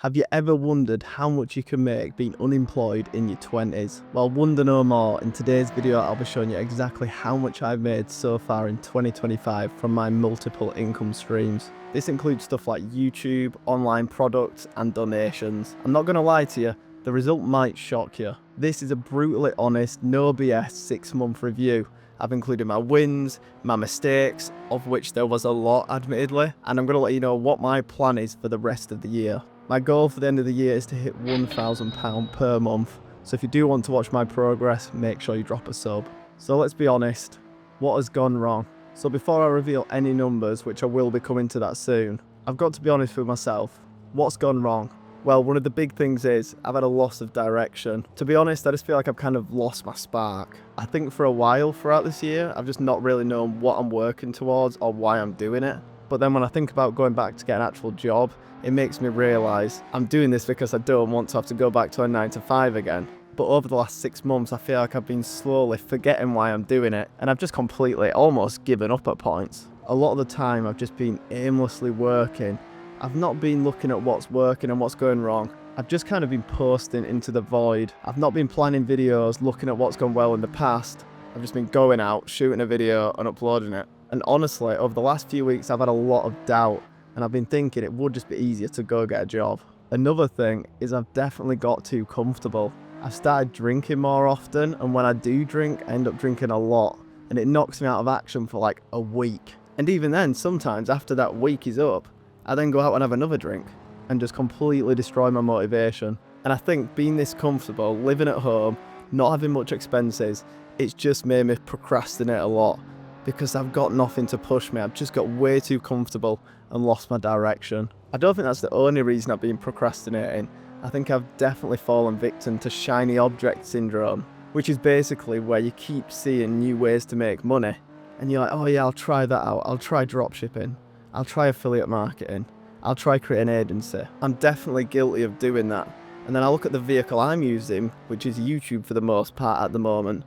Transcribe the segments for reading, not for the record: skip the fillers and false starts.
Have you ever wondered how much you can make being unemployed in your 20s? Well, wonder no more. In today's video, I'll be showing you exactly how much I've made so far in 2025 from my multiple income streams. This includes stuff like YouTube, online products, and donations. I'm not going to lie to you, the result might shock you. This is a brutally honest, no BS 6-month review. I've included my wins, my mistakes, of which there was a lot admittedly, and I'm going to let you know what my plan is for the rest of the year. My goal for the end of the year is to hit £1,000 per month, so if you do want to watch my progress, make sure you drop a sub. So let's be honest, what has gone wrong? So before I reveal any numbers, which I will be coming to that soon, I've got to be honest with myself. What's gone wrong? Well, one of the big things is I've had a loss of direction. To be honest, I just feel like I've kind of lost my spark. I think for a while throughout this year, I've just not really known what I'm working towards or why I'm doing it. But then when I think about going back to get an actual job, it makes me realise I'm doing this because I don't want to have to go back to a 9 to 5 again. But over the last 6 months, I feel like I've been slowly forgetting why I'm doing it, and I've just completely almost given up at points. A lot of the time, I've just been aimlessly working. I've not been looking at what's working and what's going wrong. I've just kind of been posting into the void. I've not been planning videos, looking at what's gone well in the past. I've just been going out, shooting a video and uploading it. And honestly, over the last few weeks, I've had a lot of doubt, and I've been thinking it would just be easier to go get a job. Another thing is I've definitely got too comfortable. I've started drinking more often, and when I do drink, I end up drinking a lot, and it knocks me out of action for like a week. And even then, sometimes after that week is up, I then go out and have another drink and just completely destroy my motivation. And I think being this comfortable, living at home, not having much expenses, it's just made me procrastinate a lot because I've got nothing to push me. I've just got way too comfortable and lost my direction. I don't think that's the only reason I've been procrastinating. I think I've definitely fallen victim to shiny object syndrome, which is basically where you keep seeing new ways to make money and you're like, oh yeah, I'll try that out. I'll try dropshipping. I'll try affiliate marketing. I'll try creating an agency. I'm definitely guilty of doing that. And then I look at the vehicle I'm using, which is YouTube for the most part at the moment,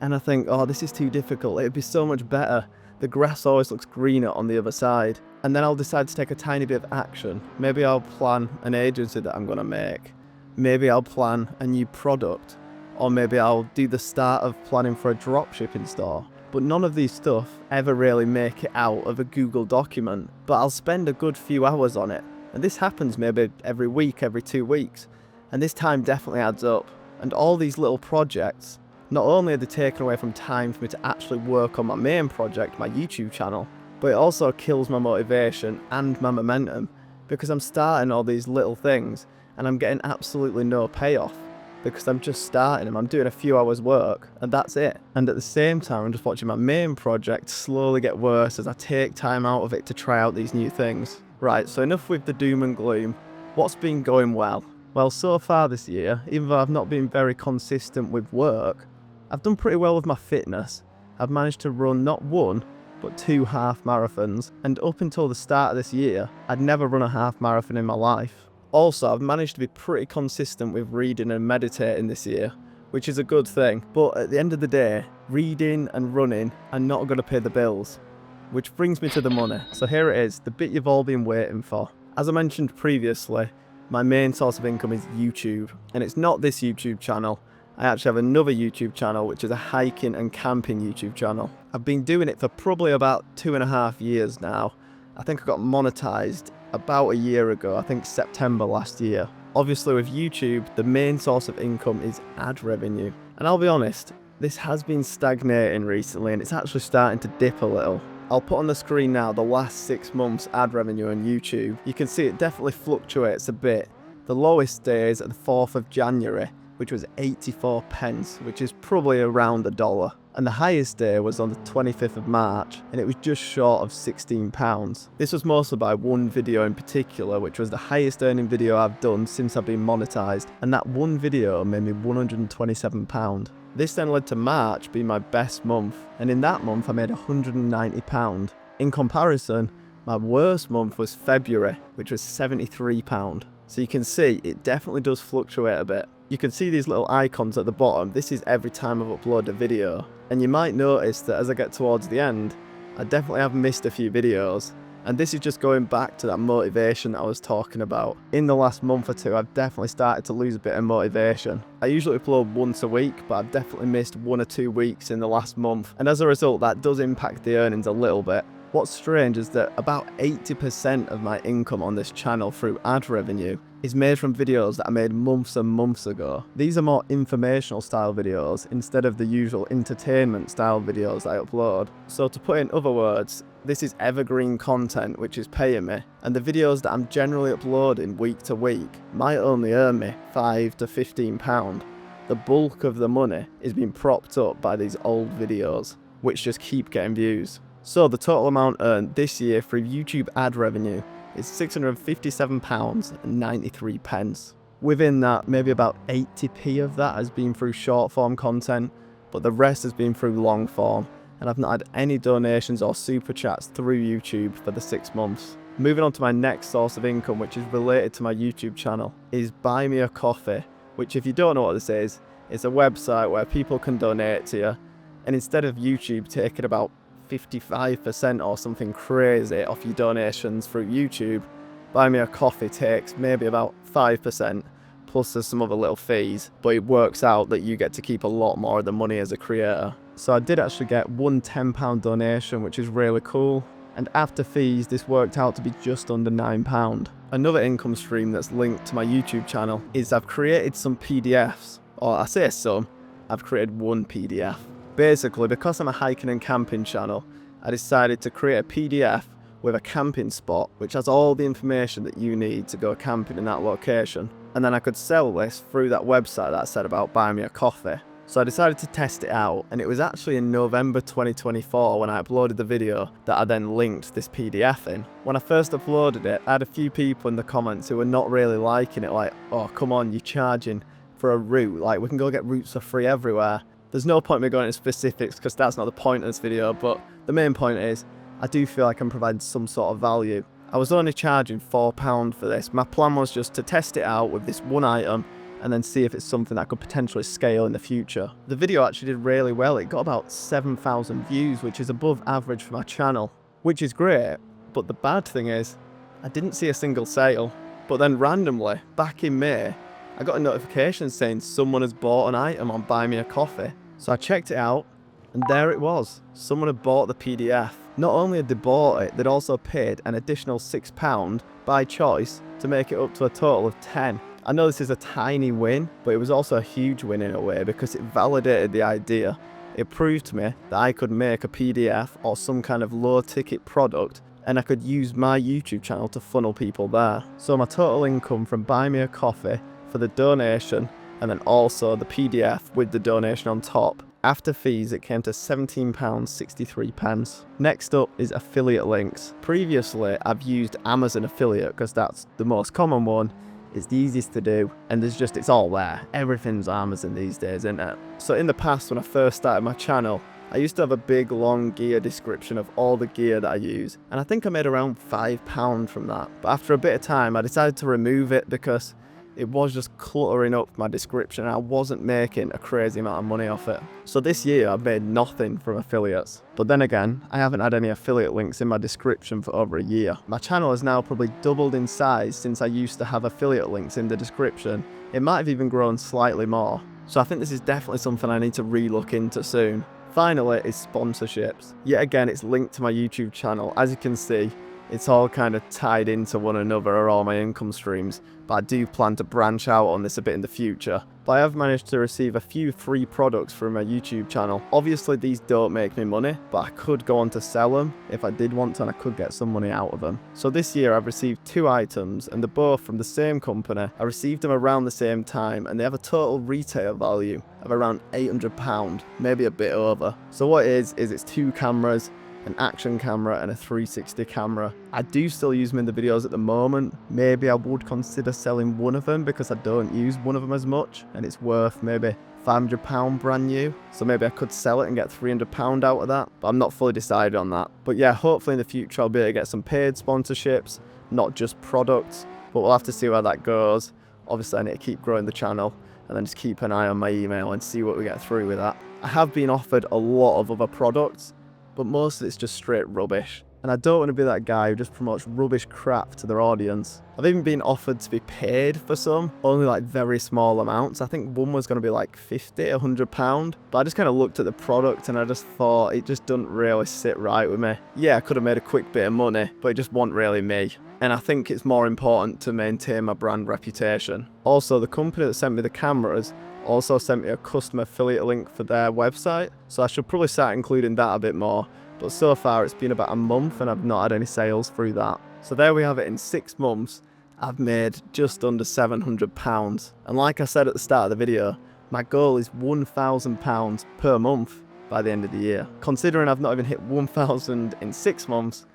and I think, oh, this is too difficult. It'd be so much better. The grass always looks greener on the other side. And then I'll decide to take a tiny bit of action. Maybe I'll plan an agency that I'm gonna make. Maybe I'll plan a new product. Or maybe I'll do the start of planning for a dropshipping store. But none of these stuff ever really make it out of a Google document. But I'll spend a good few hours on it. And this happens maybe every week, every 2 weeks. And this time definitely adds up. And all these little projects, not only are they taken away from time for me to actually work on my main project, my YouTube channel, but it also kills my motivation and my momentum because I'm starting all these little things and I'm getting absolutely no payoff. Because I'm just starting them, I'm doing a few hours work and that's it. And at the same time, I'm just watching my main project slowly get worse as I take time out of it to try out these new things. Right, so enough with the doom and gloom. What's been going well? Well, so far this year, even though I've not been very consistent with work, I've done pretty well with my fitness. I've managed to run not one, but 2 half marathons. And up until the start of this year, I'd never run a half marathon in my life. Also, I've managed to be pretty consistent with reading and meditating this year, which is a good thing. But at the end of the day, reading and running are not going to pay the bills. Which brings me to the money. So here it is, the bit you've all been waiting for. As I mentioned previously, my main source of income is YouTube. And it's not this YouTube channel. I actually have another YouTube channel, which is a hiking and camping YouTube channel. I've been doing it for probably about 2.5 years now. I think I got monetized about a year ago, I think September last year. Obviously with YouTube, the main source of income is ad revenue. And I'll be honest, this has been stagnating recently and it's actually starting to dip a little. I'll put on the screen now the last 6 months ad revenue on YouTube. You can see it definitely fluctuates a bit. The lowest day is at the 4th of January, which was 84 pence, which is probably around $1. And the highest day was on the 25th of March, and it was just short of £16. This was mostly by one video in particular, which was the highest earning video I've done since I've been monetized, and that one video made me £127. This then led to March being my best month, and in that month I made £190. In comparison, my worst month was February, which was £73. So you can see it definitely does fluctuate a bit. You can see these little icons at the bottom. This is every time I've uploaded a video. And you might notice that as I get towards the end, I definitely have missed a few videos. And this is just going back to that motivation that I was talking about. In the last month or two, I've definitely started to lose a bit of motivation. I usually upload once a week, but I've definitely missed 1 or 2 weeks in the last month. And as a result, that does impact the earnings a little bit. What's strange is that about 80% of my income on this channel through ad revenue is made from videos that I made months and months ago. These are more informational style videos instead of the usual entertainment style videos I upload. So to put in other words, this is evergreen content which is paying me, and the videos that I'm generally uploading week to week might only earn me £5 to £15. The bulk of the money is being propped up by these old videos, which just keep getting views. So the total amount earned this year through YouTube ad revenue is £657.93. Within that, maybe about 80p of that has been through short form content, but the rest has been through long form, and I've not had any donations or super chats through YouTube for the 6 months. Moving on to my next source of income, which is related to my YouTube channel, is Buy Me a Coffee, which, if you don't know what this is, it's a website where people can donate to you, and instead of YouTube taking about 55% or something crazy off your donations through YouTube, Buy Me a Coffee takes maybe about 5%, plus there's some other little fees, but it works out that you get to keep a lot more of the money as a creator. So I did actually get one £10 donation, which is really cool, and after fees this worked out to be just under £9. Another income stream that's linked to my YouTube channel is I've created some PDFs, or I say some, I've created one PDF. Basically, because I'm a hiking and camping channel, I decided to create a PDF with a camping spot which has all the information that you need to go camping in that location. And then I could sell this through that website that I said about Buy Me a Coffee. So I decided to test it out, and it was actually in November 2024 when I uploaded the video that I then linked this PDF in. When I first uploaded it, I had a few people in the comments who were not really liking it, like, oh come on, you're charging for a route, like we can go get routes for free everywhere. There's no point in me going into specifics because that's not the point of this video, but the main point is I do feel like I'm providing some sort of value. I was only charging £4 for this. My plan was just to test it out with this one item and then see if it's something that I could potentially scale in the future. The video actually did really well. It got about 7,000 views, which is above average for my channel, which is great. But the bad thing is I didn't see a single sale. But then randomly, back in May, I got a notification saying someone has bought an item on Buy Me a Coffee. So I checked it out, and there it was. Someone had bought the PDF. Not only had they bought it, they'd also paid an additional £6 by choice to make it up to a total of 10. I know this is a tiny win, but it was also a huge win in a way because it validated the idea. It proved to me that I could make a PDF or some kind of low ticket product, and I could use my YouTube channel to funnel people there. So my total income from Buy Me a Coffee for the donation, and then also the PDF with the donation on top, after fees it came to £17.63. Next up is affiliate links. Previously I've used Amazon affiliate because that's the most common one, it's the easiest to do, and it's all there. Everything's Amazon these days, isn't it? So in the past, when I first started my channel, I used to have a big long gear description of all the gear that I use, and I think I made around £5 from that. But after a bit of time I decided to remove it because it was just cluttering up my description and I wasn't making a crazy amount of money off it. So this year I've made nothing from affiliates. But then again, I haven't had any affiliate links in my description for over a year. My channel has now probably doubled in size since I used to have affiliate links in the description. It might have even grown slightly more. So I think this is definitely something I need to re-look into soon. Finally is sponsorships. Yet again, it's linked to my YouTube channel. As you can see, it's all kind of tied into one another, are all my income streams, but I do plan to branch out on this a bit in the future. But I have managed to receive a few free products from my YouTube channel. Obviously these don't make me money, but I could go on to sell them if I did want to, and I could get some money out of them. So this year I've received 2 items, and they're both from the same company. I received them around the same time, and they have a total retail value of around £800, maybe a bit over. So what it is it's 2 cameras, an action camera and a 360 camera. I do still use them in the videos at the moment. Maybe I would consider selling one of them because I don't use one of them as much, and it's worth maybe £500 brand new. So maybe I could sell it and get £300 out of that, but I'm not fully decided on that. But yeah, hopefully in the future I'll be able to get some paid sponsorships, not just products, but we'll have to see where that goes. Obviously I need to keep growing the channel and then just keep an eye on my email and see what we get through with that. I have been offered a lot of other products, but most of it's just straight rubbish. and I don't want to be that guy who just promotes rubbish crap to their audience. I've even been offered to be paid for some, only like very small amounts. I think one was going to be like £50, £100, but I just kind of looked at the product and I just thought it just doesn't really sit right with me. Yeah, I could have made a quick bit of money, but it just wasn't really me. And I think it's more important to maintain my brand reputation. Also, the company that sent me the cameras also sent me a custom affiliate link for their website, so I should probably start including that a bit more. But so far it's been about a month and I've not had any sales through that. So there we have it. In 6 months, I've made just under £700. And like I said at the start of the video, my goal is £1,000 per month by the end of the year. Considering I've not even hit 1,000 in 6 months,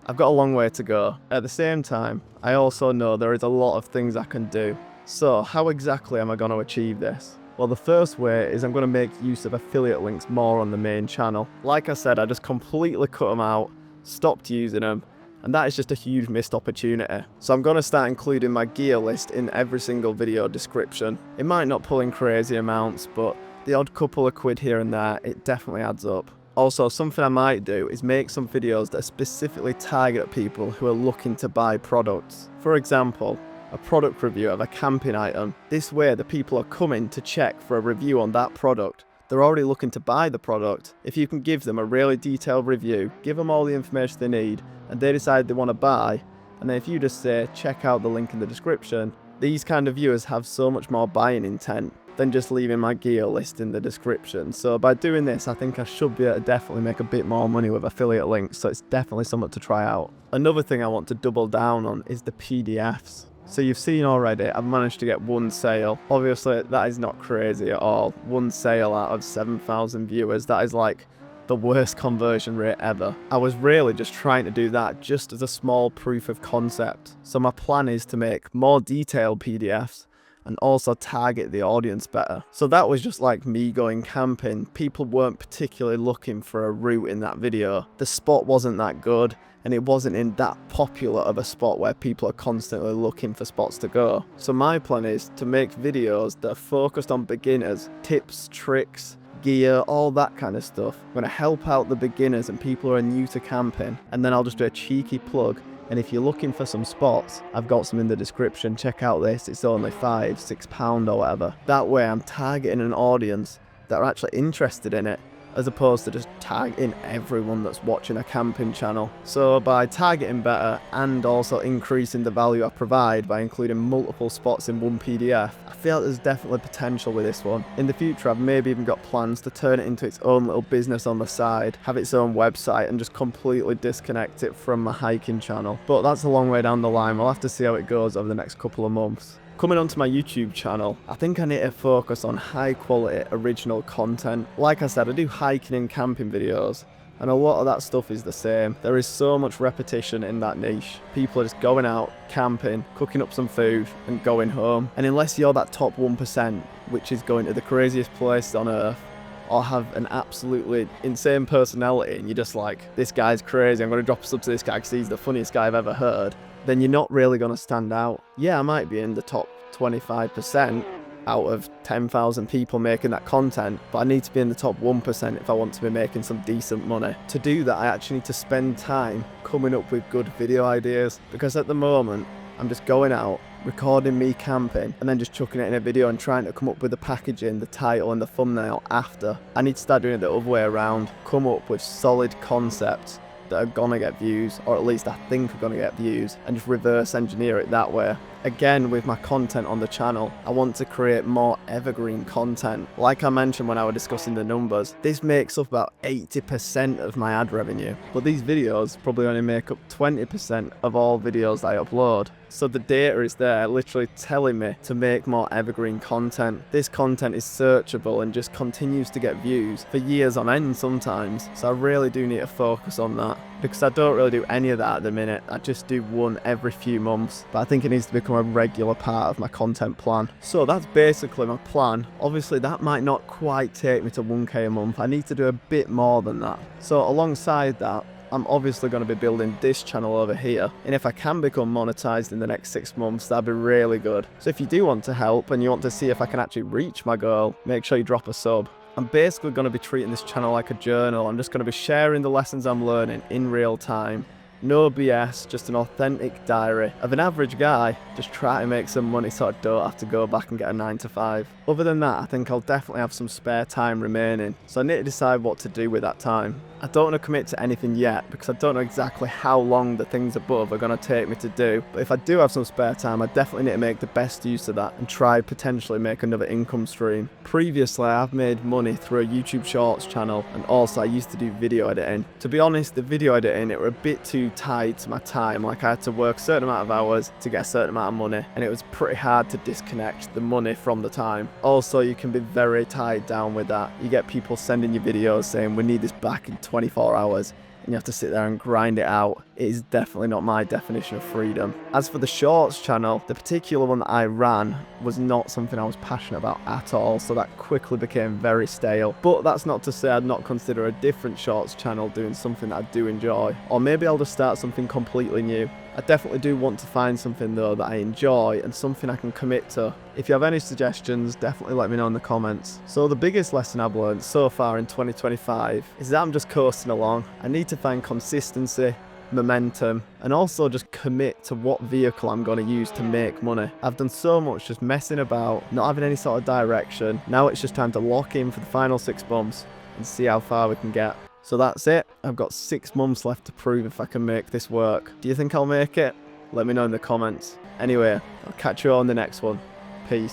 I've got a long way to go. At the same time, I also know there is a lot of things I can do. So how exactly am I going to achieve this? Well, the first way is I'm going to make use of affiliate links more on the main channel. Like I said, I just completely cut them out, stopped using them, and that is just a huge missed opportunity. So I'm going to start including my gear list in every single video description. It might not pull in crazy amounts, but the odd couple of quid here and there, it definitely adds up. Also, something I might do is make some videos that specifically target at people who are looking to buy products. For example, a product review of a camping item. This way the people are coming to check for a review on that product. They're already looking to buy the product. If you can give them a really detailed review, give them all the information they need, and they decide they want to buy, and then if you just say check out the link in the description, these kind of viewers have so much more buying intent than just leaving my gear list in the description. So by doing this, I think I should be able to definitely make a bit more money with affiliate links, so it's definitely something to try out. Another thing I want to double down on is the PDFs. So you've seen already, I've managed to get one sale. Obviously, that is not crazy at all. One sale out of 7,000 viewers, that is like the worst conversion rate ever. I was really just trying to do that just as a small proof of concept. So my plan is to make more detailed PDFs and also target the audience better. So that was just like me going camping. People weren't particularly looking for a route in that video. The spot wasn't that good, and it wasn't in that popular of a spot where people are constantly looking for spots to go. So my plan is to make videos that are focused on beginners, tips, tricks, gear, all that kind of stuff. I'm going to help out the beginners and people who are new to camping, and then I'll just do a cheeky plug. And if you're looking for some spots, I've got some in the description. Check out this, it's only £5, £6 or whatever. That way I'm targeting an audience that are actually interested in it, as opposed to just targeting everyone that's watching a camping channel. So by targeting better and also increasing the value I provide by including multiple spots in one PDF, I feel like there's definitely potential with this one. In the future, I've maybe even got plans to turn it into its own little business on the side, have its own website, and just completely disconnect it from my hiking channel. But that's a long way down the line. We'll have to see how it goes over the next couple of months. Coming onto my YouTube channel, I think I need to focus on high quality original content. Like I said, I do hiking and camping videos, and a lot of that stuff is the same. There is so much repetition in that niche. People are just going out, camping, cooking up some food, and going home. And unless you're that top 1%, which is going to the craziest places on earth, or have an absolutely insane personality, and you're just like, this guy's crazy, I'm going to drop a sub to this guy because he's the funniest guy I've ever heard, then you're not really going to stand out. Yeah, I might be in the top 25% out of 10,000 people making that content, but I need to be in the top 1% if I want to be making some decent money. To do that, I actually need to spend time coming up with good video ideas, because at the moment, I'm just going out, recording me camping, and then just chucking it in a video and trying to come up with the packaging, the title and the thumbnail after. I need to start doing it the other way around, come up with solid concepts that are gonna get views, or at least I think are gonna get views, and just reverse engineer it that way. Again, with my content on the channel, I want to create more evergreen content. Like I mentioned when I was discussing the numbers, this makes up about 80% of my ad revenue, but these videos probably only make up 20% of all videos I upload. So the data is there literally telling me to make more evergreen content. This content is searchable and just continues to get views for years on end sometimes. So I really do need to focus on that, because I don't really do any of that at the minute. I just do one every few months, but I think it needs to become a regular part of my content plan. So that's basically my plan. Obviously that might not quite take me to 1k a month. I need to do a bit more than that. So alongside that, I'm obviously going to be building this channel over here, and if I can become monetized in the next 6 months, that'd be really good. So if you do want to help and you want to see if I can actually reach my goal, make sure you drop a sub. I'm basically going to be treating this channel like a journal. I'm just going to be sharing the lessons I'm learning in real time, No BS, just an authentic diary of an average guy just trying to make some money so I don't have to go back and get a 9 to 5. Other than that, I think I'll definitely have some spare time remaining, so I need to decide what to do with that time. I don't want to commit to anything yet because I don't know exactly how long the things above are going to take me to do, but if I do have some spare time, I definitely need to make the best use of that and try potentially make another income stream. Previously, I've made money through a YouTube Shorts channel, and also I used to do video editing. To be honest, the video editing, it were a bit too tied to my time, like I had to work a certain amount of hours to get a certain amount of money, and it was pretty hard to disconnect the money from the time. Also, you can be very tied down with that. You get people sending you videos saying we need this back in 24 hours, and you have to sit there and grind it out. It is definitely not my definition of freedom. As for the Shorts channel, the particular one that I ran was not something I was passionate about at all, so that quickly became very stale. But that's not to say I'd not consider a different Shorts channel doing something that I do enjoy, or maybe I'll just start something completely new. I definitely do want to find something though that I enjoy and something I can commit to. If you have any suggestions, definitely let me know in the comments. So the biggest lesson I've learned so far in 2025 is that I'm just coasting along. I need to find consistency, momentum, and also just commit to what vehicle I'm going to use to make money. I've done so much just messing about, not having any sort of direction. Now it's just time to lock in for the final 6 months and see how far we can get. So that's it. I've got 6 months left to prove if I can make this work. Do you think I'll make it? Let me know in the comments. Anyway, I'll catch you all in the next one. Peace.